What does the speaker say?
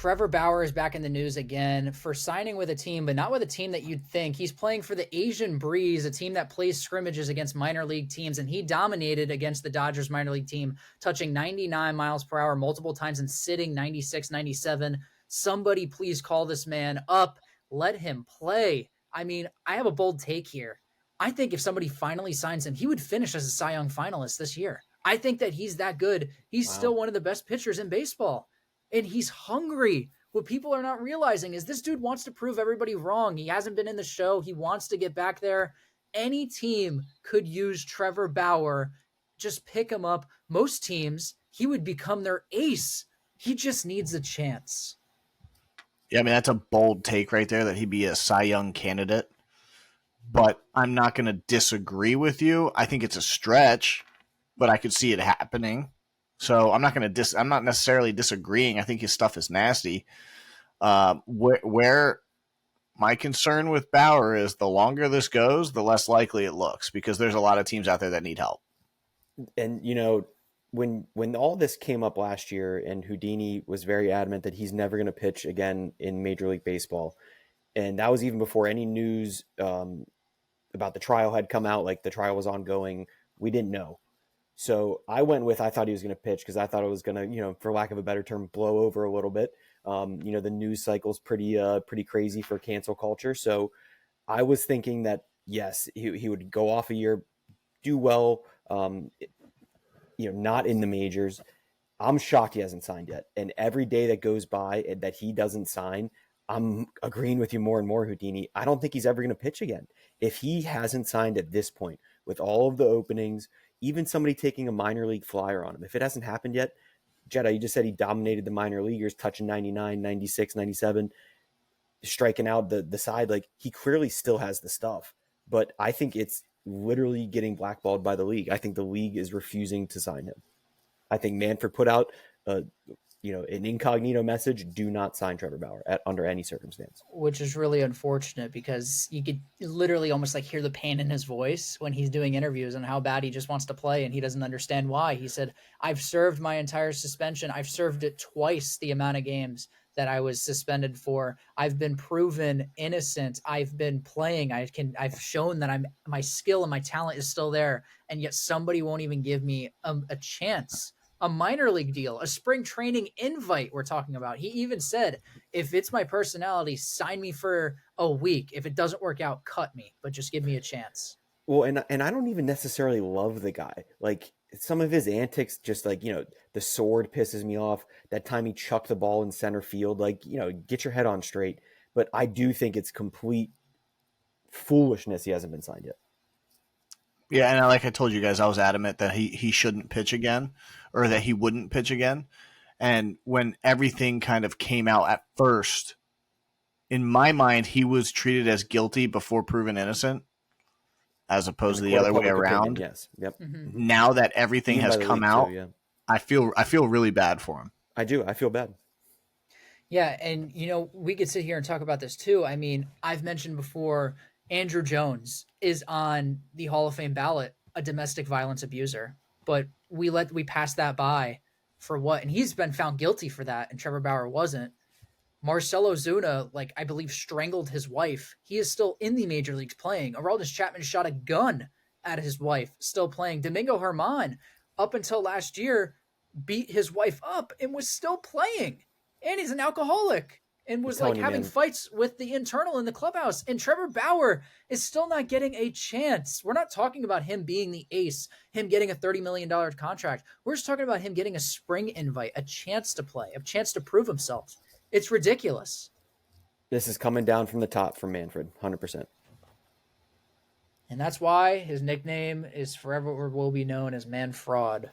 Trevor Bauer is back in the news again for signing with a team, but not with a team that you'd think. He's playing for the Asian Breeze, a team that plays scrimmages against minor league teams, and he dominated against the Dodgers minor league team, touching 99 miles per hour multiple times and sitting 96, 97. Somebody please call this man up. Let him play. I mean, I have a bold take here. I think if somebody finally signs him, he would finish as a Cy Young finalist this year. I think that he's that good. He's still one of the best pitchers in baseball. And he's hungry. What people are not realizing is this dude wants to prove everybody wrong. He hasn't been in the show. He wants to get back there. Any team could use Trevor Bauer. Just pick him up. Most teams, he would become their ace. He just needs a chance. Yeah, I mean, that's a bold take right there that he'd be a Cy Young candidate. But I'm not going to disagree with you. I think it's a stretch, but I could see it happening. So I'm not going to I'm not necessarily disagreeing. I think his stuff is nasty. Where my concern with Bauer is the longer this goes, the less likely it looks, because there's a lot of teams out there that need help. And, you know, when all this came up last year and Houdini was very adamant that he's never going to pitch again in Major League Baseball, and that was even before any news about the trial had come out, like the trial was ongoing, we didn't know. So I thought he was going to pitch because I thought it was going to, you know, for lack of a better term, blow over a little bit. You know, the news cycle's pretty crazy for cancel culture. So I was thinking that, yes, he would go off a year, do well, you know, not in the majors. I'm shocked he hasn't signed yet. And every day that goes by that he doesn't sign, I'm agreeing with you more and more, Houdini. I don't think he's ever going to pitch again. If he hasn't signed at this point with all of the openings, even somebody taking a minor league flyer on him, if it hasn't happened yet, Jedi, you just said he dominated the minor leaguers, touching 99, 96, 97, striking out the side. Like, he clearly still has the stuff, but I think it's literally getting blackballed by the league. I think the league is refusing to sign him. I think Manfred put out an incognito message: do not sign Trevor Bauer under any circumstance. Which is really unfortunate because you could literally almost like hear the pain in his voice when he's doing interviews and how bad he just wants to play and he doesn't understand why. He said, I've served my entire suspension. I've served it twice the amount of games that I was suspended for. I've been proven innocent. I've been playing. I've shown that my skill and my talent is still there. And yet somebody won't even give me a chance. A minor league deal, a spring training invite we're talking about. He even said, if it's my personality, sign me for a week. If it doesn't work out, cut me, but just give me a chance. Well, and I don't even necessarily love the guy. Like, some of his antics, just like, you know, the sword pisses me off. That time he chucked the ball in center field, like, you know, get your head on straight. But I do think it's complete foolishness he hasn't been signed yet. Yeah, and like I told you guys, I was adamant that he shouldn't pitch again, or that he wouldn't pitch again. And when everything kind of came out at first, in my mind, he was treated as guilty before proven innocent, as opposed to the other way around. Opinion, yes. Yep. Mm-hmm. Now that everything has come out, too, yeah. I feel really bad for him. I do. I feel bad. Yeah, and you know, we could sit here and talk about this too. I mean, I've mentioned before, Andrew Jones is on the Hall of Fame ballot, a domestic violence abuser, but we passed that by for what? And he's been found guilty for that, and Trevor Bauer wasn't. Marcelo Zuna, like, I believe, strangled his wife. He is still in the major leagues playing. Aroldis Chapman shot a gun at his wife, still playing. Domingo Germán, up until last year, beat his wife up and was still playing. And he's an alcoholic and was like having fights with the internal in the clubhouse. And Trevor Bauer is still not getting a chance. We're not talking about him being the ace, him getting a $30 million contract. We're just talking about him getting a spring invite, a chance to play, a chance to prove himself. It's ridiculous. This is coming down from the top from Manfred, 100%. And that's why his nickname is forever will be known as Man Fraud.